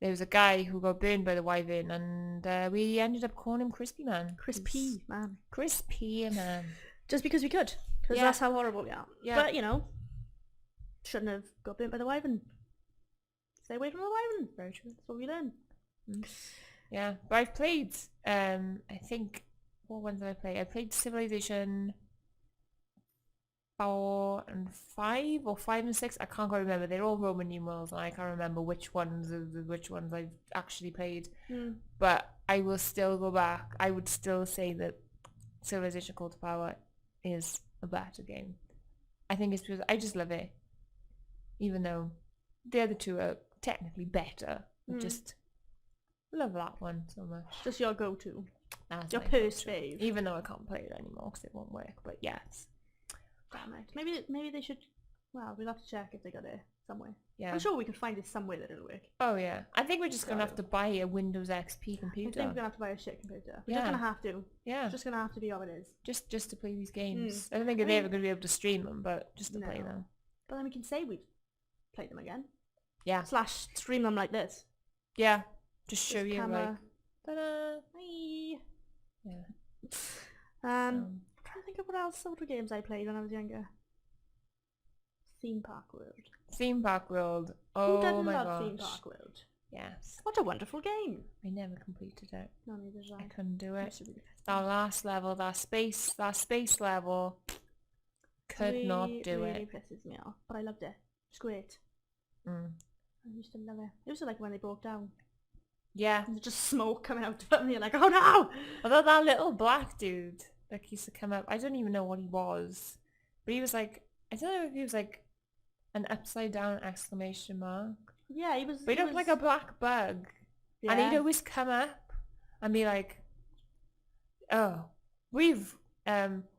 was a guy who got burned by the wyvern, and we ended up calling him Crispy Man. Crispy Man. Crispy Man. Just because we could. Because Yeah. that's how horrible we are. Yeah. But, you know, shouldn't have got burnt by the wyvern. Stay away from the wyvern. Very true. That's what we learn. Yeah, but I've played, I think, what ones did I play? I played Civilization 4 and 5, or 5 and 6. I can't quite remember. They're all Roman numerals, and I can't remember which ones I've actually played. But I will still go back. I would still say that Civilization Call to Power is a better game. I think it's because I just love it. Even though the other two are technically better. I just love that one so much. Just your go-to. That's Your my purse go-to. fave. Even though I can't play it anymore because it won't work. But yes. Damn it. Maybe they should... Well, we'll have to check if they got it somewhere. Yeah. I'm sure we could find it somewhere that it'll work. Oh yeah. I think we're just going to have to buy a Windows XP computer. I think we're going to have to buy a shit computer. We're Yeah. just going to have to. Yeah. It's just going to have to be how it is. Just to play these games. I don't think they're ever going to be able to stream them, but just to play No. them. But then we can say we played them again. Yeah. / stream them like this. Yeah. Just show Just you camera. like, ta-da. Hi. Yeah. I'm trying to think of what else sort of games I played when I was younger. Theme Park World. Theme Park World. Who Oh doesn't my love gosh. Theme Park World? Yes. What a wonderful game. I never completed it. No, neither did I I. couldn't do I it. should be pissed. That last level, that space level, could not do really it. pisses me off, but I loved it. It's great. Mm. I used to love it. It was like when they broke down. Yeah. And there's just smoke coming out of them and you're like, oh no! Although that little black dude that used to come up, I don't even know what he was, but he was like, I don't know if he was like an upside down exclamation mark. Yeah, he was... But he looked like a black bug. Yeah. And he'd always come up and be like, oh, we've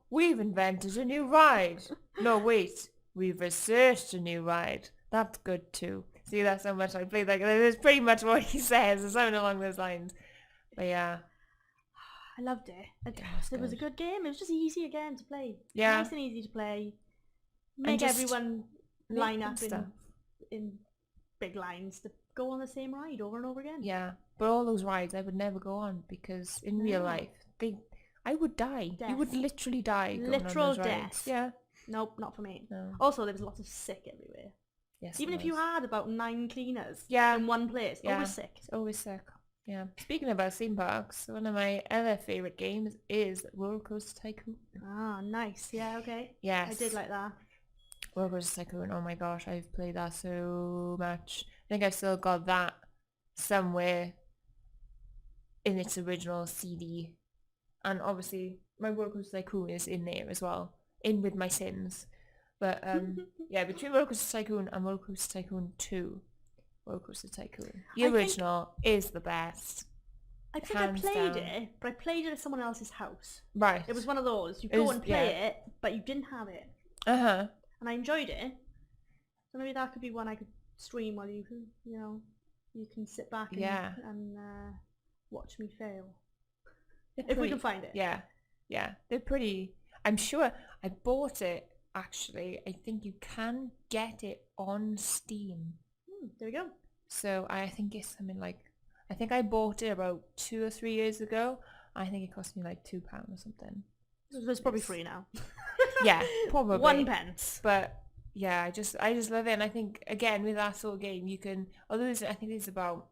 invented a new ride. No, wait, we've researched a new ride. That's good too. See, that's how much I played. Like, that's pretty much what he says, or something along those lines. But yeah. I loved it. It was a good. good game. It was just easy again to play. Yeah. Nice and easy to play. Make just everyone make line them up stuff. in big lines to go on the same ride over and over again. Yeah, but all those rides I would never go on because in real No. life, I would die. You would Death. literally die going Literal on those rides. death. Yeah. Nope, not for me. No. Also, there was lots of sick everywhere. Yes. Even it if you was. had about 9 cleaners Yeah. in one place, Yeah. always sick. It's always sick. Yeah. Speaking about theme parks, one of my other favourite games is Roller Coaster Tycoon. Ah, nice. Yeah, okay. Yes. I did like that. Roller Coaster Tycoon. Oh my gosh, I've played that so much. I think I've still got that somewhere in its original CD. And obviously, my Roller Coaster Tycoon is in there as well. In with my sins. But yeah, between Roller Coaster Tycoon and Roller Coaster Tycoon 2, Roller Coaster Tycoon. The I think- original is the best. I think I played it, but I played it at someone else's house. Right. It was one of those. You go and play it, but you didn't have it. Uh-huh. And I enjoyed it. So maybe that could be one I could stream while you can sit back and watch me fail. If we can find it. Yeah. Yeah. They're pretty... I'm sure I bought it, actually. I think you can get it on Steam. There we go. So I think it's something like... I think I bought it about 2 or 3 years ago. I think it cost me like £2 or something. It's probably free now. Yeah, probably. 1 pence. But yeah, I just love it. And I think, again, with that sort of game, you can... Although I think there's about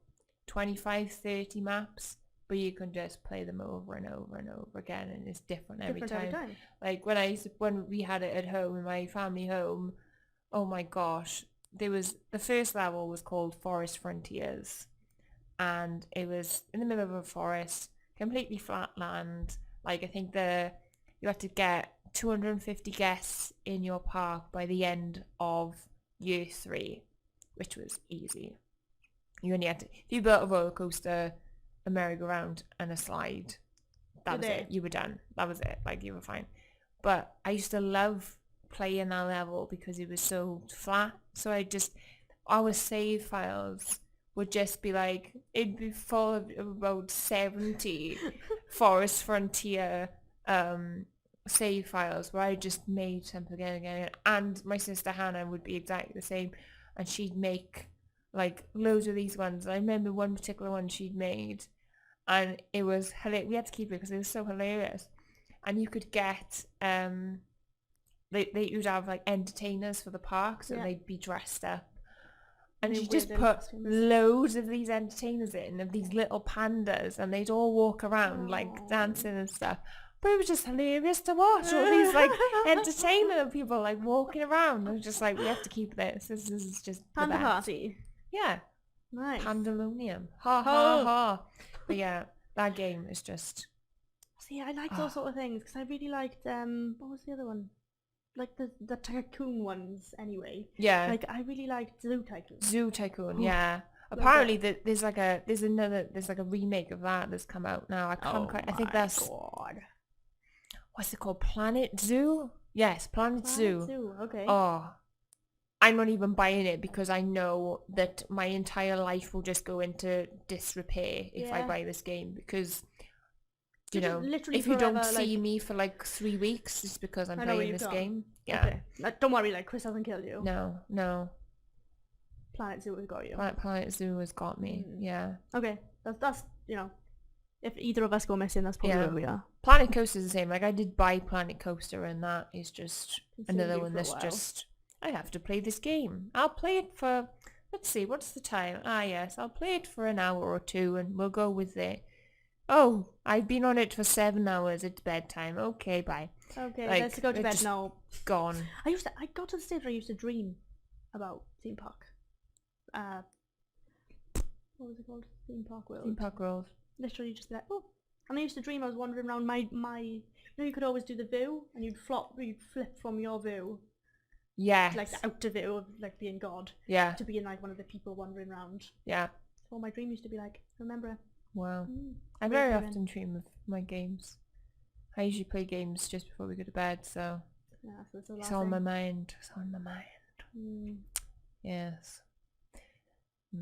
25, 30 maps, but you can just play them over and over and over again, and it's different every time. Like when we had it at home, in my family home, oh my gosh, the first level was called Forest Frontiers, and it was in the middle of a forest, completely flat land. Like, I think you had to get 250 guests in your park by the end of year 3, which was easy. You only had to, if you built a roller coaster, a merry-go-round and a slide, that was it. You were done. That was it. Like, you were fine. But I used to love playing that level because it was so flat. So our save files would just be like, it'd be full of about 70 Forest Frontier save files where I just made something again and again. And my sister Hannah would be exactly the same, and she'd make like loads of these ones. I remember one particular one she'd made, and it was hilarious. We had to keep it because it was so hilarious. And you could get you'd have like entertainers for the park, so they'd be dressed up, and you just put loads of these entertainers in, of these little pandas, and they'd all walk around like dancing and stuff. But it was just hilarious to watch all these like entertainer people like walking around. I was just like, we have to keep this. This is just Panda party. Yeah. Nice. Pandemonium. Ha ha ha. But yeah, that game is just... See, I liked those sort of things because I really liked, what was the other one? Like the Tycoon ones anyway. Yeah. Like, I really liked Zoo Tycoon. Zoo Tycoon, yeah. Apparently there's like a remake of that that's come out now. I can't quite... I think that's... God. What's it called? Planet Zoo? Yes, Planet Zoo. Okay. Oh, I'm not even buying it because I know that my entire life will just go into disrepair if I buy this game, because you know, if you don't see me for like 3 weeks, it's because I'm playing this game. Yeah. Okay. Like, don't worry, like Chris hasn't killed you. No. Planet Zoo has got you. Planet Zoo has got me. Yeah. Okay. That's you know, if either of us go missing, that's probably where we are. Planet Coaster is the same. Like, I did buy Planet Coaster, and that is just another one that's just... I have to play this game. I'll play it for... Let's see, what's the time? Yes, I'll play it for an hour or 2, and we'll go with it. Oh, I've been on it for 7 hours. It's bedtime. Okay, bye. Okay, like, let's go to bed now. Gone. I got to the stage where I used to dream about theme park. What was it called? Theme Park World. Theme Park World. Literally just be like, oh. And I used to dream I was wandering around my you know, you could always do the view, and you'd flip from your view. Yeah. Like the outer view of like being God. Yeah. To being like one of the people wandering around. Yeah. So my dream used to be like, remember it. Wow. I very often dream of my games. I usually play games just before we go to bed, so yeah, so it's on my mind. It's on my mind. Yes. I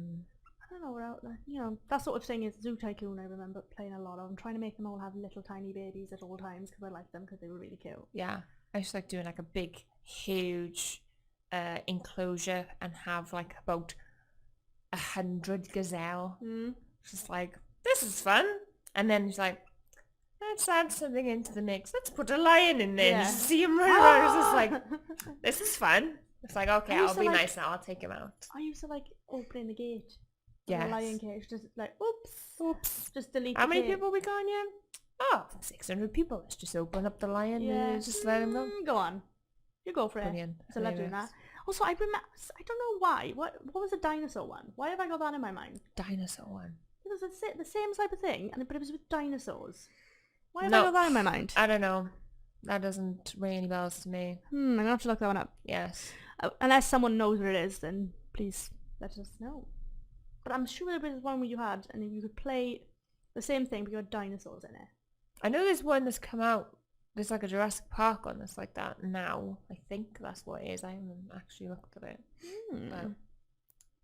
don't know what else, you know, that sort of thing is Zoo Tycoon. I remember playing a lot of. I'm trying to make them all have little tiny babies at all times because I like them because they were really cute. Yeah, I just like doing like a big, huge enclosure and have like about 100 gazelle. Just like, this is fun. And then it's like, let's add something into the mix. Let's put a lion in there and just see him run around. It's just like, this is fun. It's like, okay, I'll be nice now. I'll take him out. I used to like opening the gate. Yeah. The lion cage, just like, oops. Just delete. How many people we got in here? Oh, 600 people. Let's just open up the lion and just let him go. Go on. You go for Brilliant. it. So I love doing that. Also, I remember, I don't know why. What was the dinosaur one? Why have I got that in my mind? Dinosaur one. It was the same type of thing, but it was with dinosaurs. Why have I got that in my mind? I don't know. That doesn't ring any bells to me. I'm gonna have to look that one up. Yes. Unless someone knows what it is, then please let us know. But I'm sure there was one where you had, and you could play The same thing, but you had dinosaurs in it. I know there's one that's come out. There's like a Jurassic Park one that's like that now. I think that's what it is. I haven't actually looked at it. But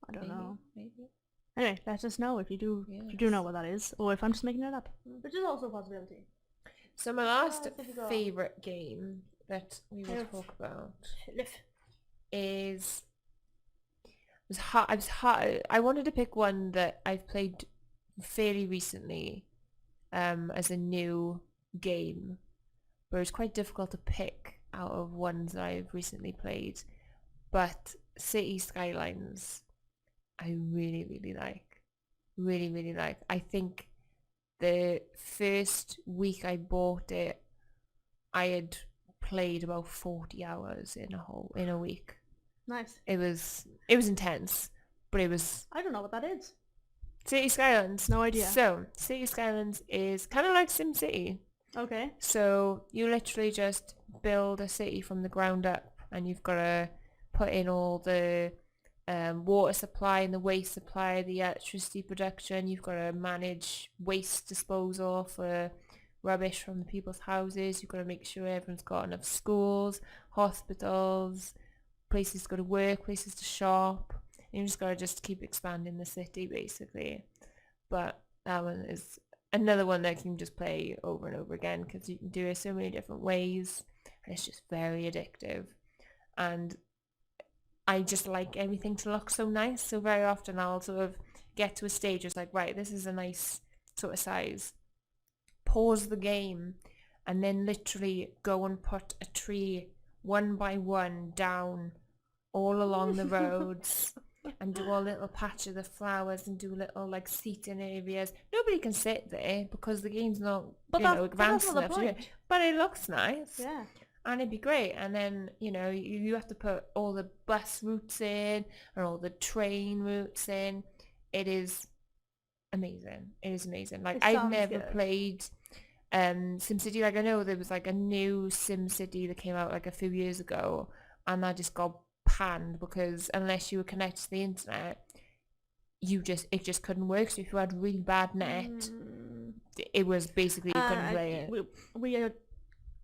I don't know. Maybe. Anyway, let us know if you do know what that is, or if I'm just making it up, which is also a possibility. So my last favourite game that we will talk about is... I wanted to pick one that I've played fairly recently as a new game, but it was quite difficult to pick out of ones that I've recently played. But City Skylines, I really, really like. Really, really like. I think the first week I bought it, I had played about 40 hours in a week. Nice. It was intense, but it was... I don't know what that is. City Skylines. No idea. So, City Skylines is kind of like SimCity. Okay. So, you literally just build a city from the ground up, and you've got to put in all the water supply and the waste supply, the electricity production. You've got to manage waste disposal for rubbish from the people's houses. You've got to make sure everyone's got enough schools, hospitals, places to go to work, places to shop. And you just got to just keep expanding the city, basically. But that one is another one that you can just play over and over again because you can do it so many different ways. And it's just very addictive. And I just like everything to look so nice. So very often I'll sort of get to a stage where it's like, right, this is a nice sort of size. Pause the game and then literally go and put a tree one by one down all along the roads and do a little patch of the flowers and do little like seating areas. Nobody can sit there because the game's not advanced enough to do it. But it looks nice. Yeah. And it'd be great. And then, you have to put all the bus routes in and all the train routes in. It is amazing. It is amazing. Like, I've never played SimCity. Like, I know there was like a new SimCity that came out like a few years ago, and that just got panned because unless you were connected to the internet, it just couldn't work. So if you had really bad net, it was basically you couldn't play it. We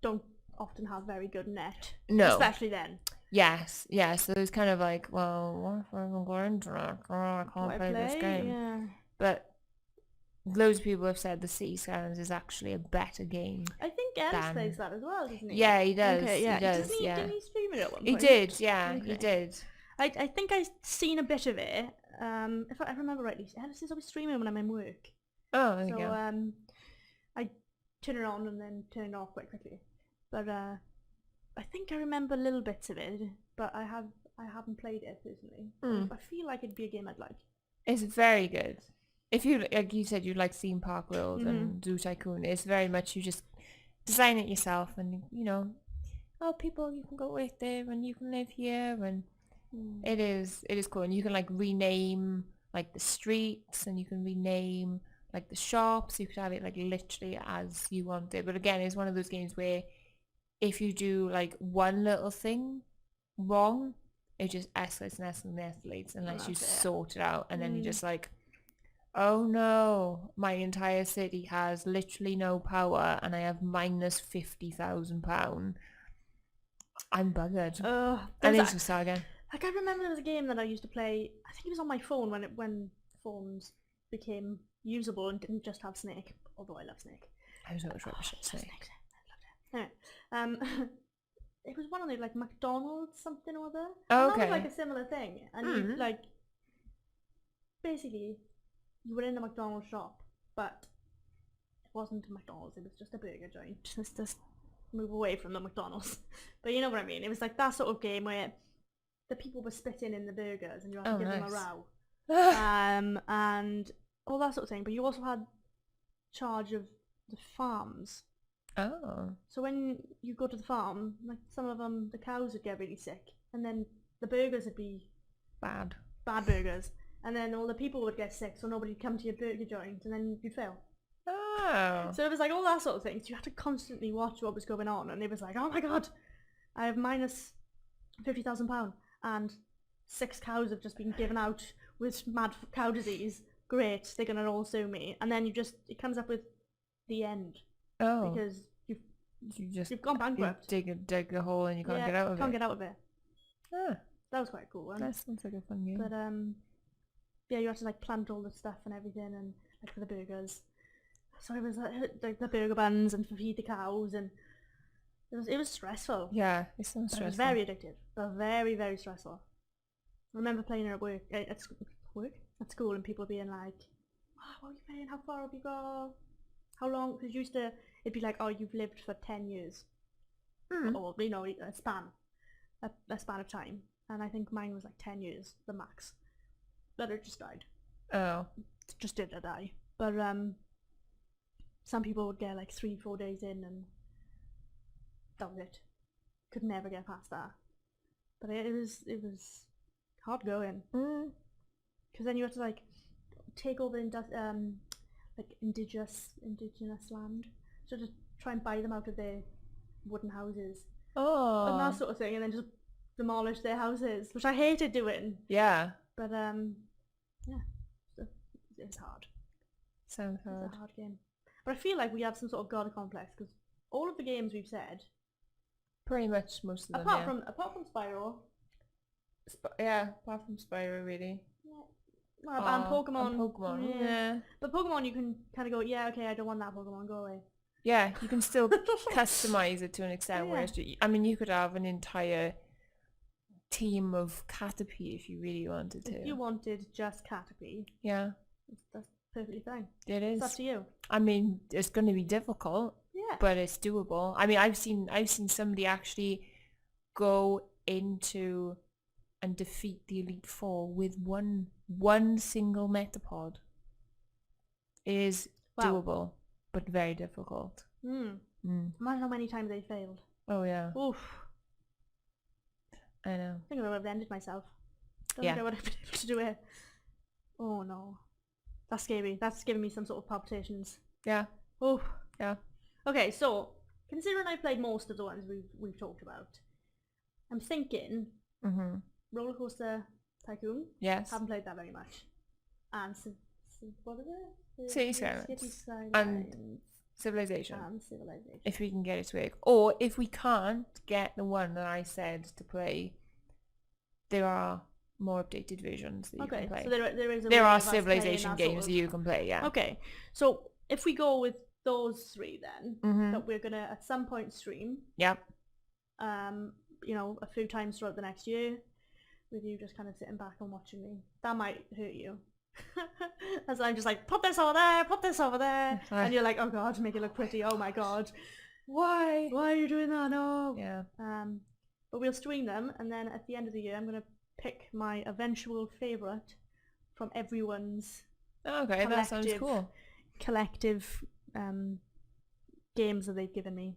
don't often have very good net. No. Especially then. Yes. So it's kind of like, well, what if I haven't got internet? Oh, I can't play this game. Yeah. But loads of people have said the City Skylines is actually a better game. I think Ellis plays that as well, doesn't he? Yeah, he does. Okay, yeah. He does, Didn't he stream it at one point? He did, yeah, okay. He did. I think I've seen a bit of it. If I remember rightly, Ellis is always streaming when I'm in work. Oh, there you go. I turn it on and then turn it off quite quickly. But I think I remember little bits of it, but I haven't played it personally. I feel like it'd be a game I'd like. It's very good. If you, like you said, you like Theme Park World and Zoo Tycoon, it's very much you just design it yourself and, people, you can go right there and you can live here and it is cool. And you can like rename like the streets and you can rename like the shops. You could have it like literally as you want it. But again, it's one of those games where if you do like one little thing wrong, it just escalates and escalates unless you sort it out. And then you're just like, oh no, my entire city has literally no power and I have minus £50,000. I'm buggered. I need to start again. Like, I remember there was a game that I used to play, I think it was on my phone when phones became usable and didn't just have Snake, although I love Snake. I was always rubbish at Snake. I loved it. Anyway, it was one of the like McDonald's something or other. Oh, okay. That was like a similar thing. And you like, basically, you were in a McDonald's shop, but it wasn't a McDonald's, it was just a burger joint. Just move away from the McDonald's. But you know what I mean? It was like that sort of game where the people were spitting in the burgers and you had to give them a row. And all that sort of thing. But you also had charge of the farms. Oh. So when you go to the farm, like some of them, the cows would get really sick. And then the burgers would be bad burgers. And then all the people would get sick, so nobody would come to your burger joint, and then you'd fail. Oh. So it was like all that sort of thing. So you had to constantly watch what was going on, and it was like, oh my god, I have minus £50,000, and 6 cows have just been given out with mad cow disease. great, they're gonna all sue me, and then it comes up with the end Oh. because you've gone You bankrupt. dig a hole and you can't get out of it. Can't get out of it. Ah, That was quite a cool one. that sounds like a fun game. But yeah, you have to like plant all the stuff and everything, and like for the burgers. So it was like the burger buns and to feed the cows, and it was stressful. Yeah, it sounds But stressful. it was very addictive, but very, very stressful. I remember playing it at work, at school, and people being like, "Oh, what are you playing? How far have you got? How long?" Because it'd be like, "Oh, you've lived for 10 years," or you know, a span of time. And I think mine was like 10 years, the max. But it just died. Oh. It just didn't die. But some people would get like 3-4 days in, and that was it. Could never get past that. But it was hard going. Because then you have to like take over like indigenous land, so just try and buy them out of their wooden houses and that sort of thing, and then just demolish their houses, which I hated doing. Yeah. But yeah, it's hard. Sounds hard. It's a hard game. But I feel like we have some sort of god complex because all of the games we've said, pretty much most of them. apart from Spyro. Apart from Spyro, really. Well, and Pokemon. And Pokemon. Yeah. But Pokemon, you can kind of go, yeah, okay, I don't want that Pokemon, go away. Yeah, you can still customize it to an extent. Yeah. Whereas, I mean, you could have an entire team of Caterpie if you really wanted to. If you wanted just Caterpie, yeah, that's perfectly fine. it is. It's up to you. I mean, it's going to be difficult, but it's doable. I mean, I've seen somebody actually go into and defeat the Elite Four with one single Metapod. It is doable, but very difficult. Imagine how many times they failed. Oh yeah. Oof. I know. I think I would have ended myself. Don't think I would have been able to do it. Oh no. That's scary. That's giving me some sort of palpitations. Yeah. Oof. Yeah. Okay, so considering I've played most of the ones we've talked about, I'm thinking Roller Coaster Tycoon. Yes. Haven't played that very much. And what is it? City Skylines. And Civilization. And Civilization. If we can get it to work. Or if we can't get the one that I said to play, there are more updated versions that you can play. So there are Civilization games that you can play, yeah. Okay, so if we go with those three then, that we're gonna at some point stream. Yep. You know, a few times throughout the next year, with you just kind of sitting back and watching me. That might hurt you. As I'm just like, put this over there, put this over there, and you're like, oh god, make it look pretty. Oh my god, why are you doing that? No. Yeah. But we'll stream them, and then at the end of the year, I'm gonna pick my eventual favourite from everyone's. Okay, that sounds cool. Collective games that they've given me.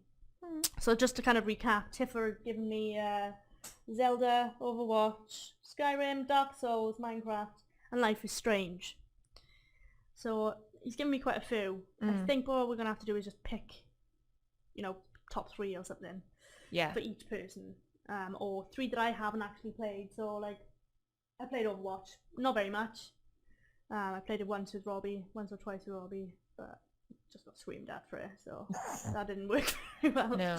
So just to kind of recap, Tiffer given me Zelda, Overwatch, Skyrim, Dark Souls, Minecraft, and Life is Strange. So he's given me quite a few. I think what we're gonna have to do is just pick, you know, top 3 or something. Yeah. For each person. Or 3 that I haven't actually played. So like, I played Overwatch, not very much. I played it once or twice with Robbie, but just got screamed at for it, so that didn't work very well. No.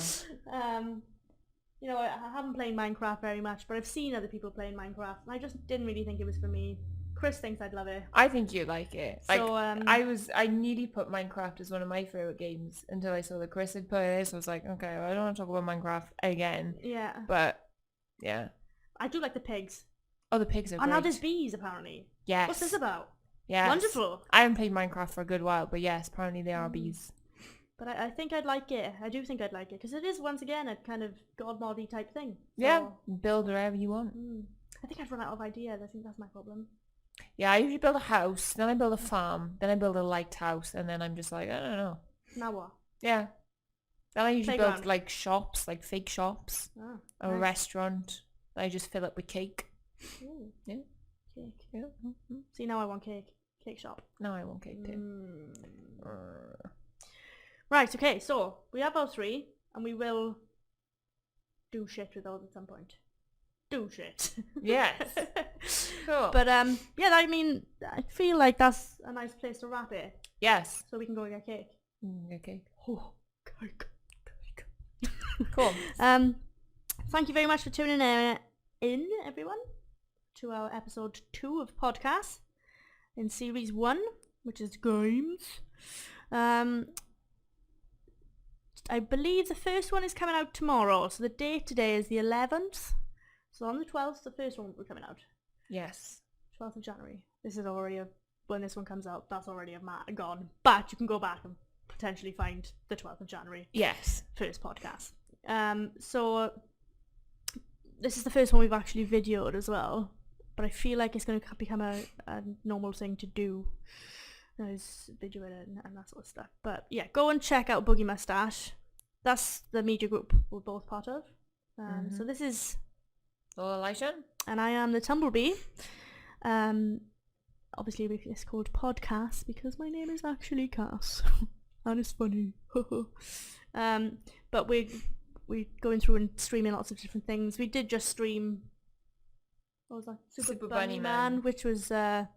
You know, I haven't played Minecraft very much, but I've seen other people playing Minecraft, and I just didn't really think it was for me. Chris thinks I'd love it. I think you'd like it. Like, so, I nearly put Minecraft as one of my favourite games until I saw that Chris had played it, so I was like, okay, well, I don't want to talk about Minecraft again. Yeah. But, yeah. I do like the pigs. Oh, the pigs are great. And now there's bees, apparently. Yes. What's this about? Yes. Wonderful. I haven't played Minecraft for a good while, but yes, apparently there are bees. But I think I'd like it. I do think I'd like it, because it is, once again, a kind of God moddy type thing. So, yeah, build wherever you want. I think I've run out of ideas. I think that's my problem. Yeah, I usually build a house, then I build a farm, then I build a lighthouse, and then I'm just like, I don't know. Now what? Yeah. Then I usually build like shops, like fake shops, or a restaurant that I just fill up with cake. Ooh. Yeah. Cake. Yeah. See, now I want cake. Cake shop. No, I want cake too. Right, okay, so we have our 3, and we will do shit with those at some point. do shit. Yes. Cool. But yeah, I mean, I feel like that's a nice place to wrap it. Yes. So we can go get cake. Okay. Oh, cake. Cool. Thank you very much for tuning in, everyone, to our episode 2 of PodCass in series 1, which is games. I believe the first one is coming out tomorrow, so the date today is the 11th. So on the 12th, the first one will be coming out. Yes. 12th of January. This is already when this one comes out, that's already gone. But you can go back and potentially find the 12th of January. Yes. First podcast. So this is the first one we've actually videoed as well. But I feel like it's going to become a normal thing to do. Is videoing and that sort of stuff. But yeah, go and check out Boogie Moustache. That's the media group we're both part of. So this is LawlaLeyshon. And I am the Tumblebee. Obviously it's called PodCass because my name is actually Cass. And it's funny. But we're going through and streaming lots of different things. We did just stream, what was that? Super Bunny Man, which was a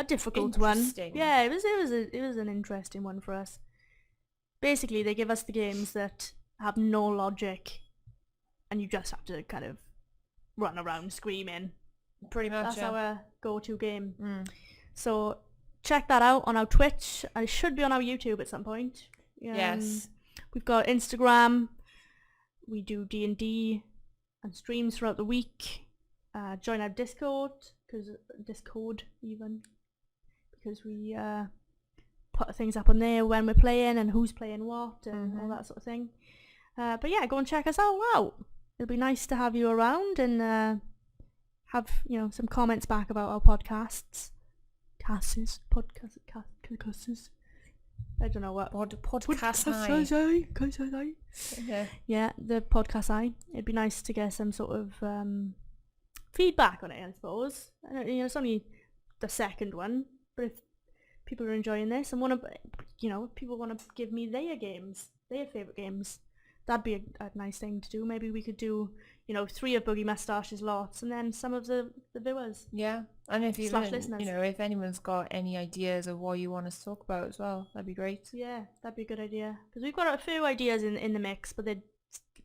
difficult one. Yeah, it was an interesting one for us. Basically, they give us the games that have no logic, and you just have to kind of run around screaming. Pretty much. That's our go-to game. So check that out on our Twitch. And it should be on our YouTube at some point. Yes. We've got Instagram. We do D&D and streams throughout the week. Join our Discord because we put things up on there when we're playing and who's playing what and all that sort of thing. But yeah, go and check us all out. It'll be nice to have you around and have some comments back about our podcasts. Podcasts. I don't know what. Podcast. Yeah, the podcast eye. It'd be nice to get some sort of feedback on it, I suppose. I know, it's only the second one, but if people are enjoying this and if people want to give me their favourite games, that'd be a nice thing to do. Maybe we could do 3 of Boogie Moustache's lots and then some of the viewers. Yeah, and if listeners. if anyone's got any ideas of what you want us to talk about as well, that'd be great. Yeah, that'd be a good idea because we've got a few ideas in the mix, but they're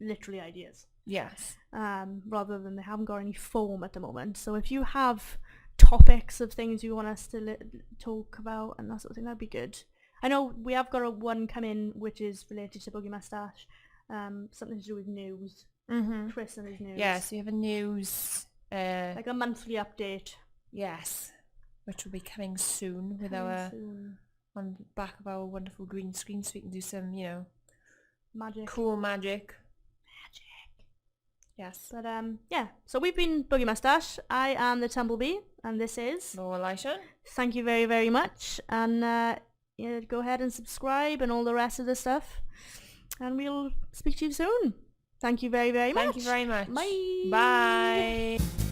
literally ideas. Yes. Rather than they haven't got any form at the moment. So if you have topics of things you want us to talk about and that sort of thing, that'd be good. I know we have got one come in which is related to Boogie Moustache, something to do with news. Chris and his news. Yes, we have a news like a monthly update. Yes, which will be coming soon with on the back of our wonderful green screen, so we can do some magic, cool magic. Yes. But yeah, so we've been Boogie Moustache. I am the Tumblebee and this is LawlaLeyshon. Thank you very, very much, and go ahead and subscribe and all the rest of the stuff, and we'll speak to you soon. Thank you very, very much. Thank you very much. Bye. Bye.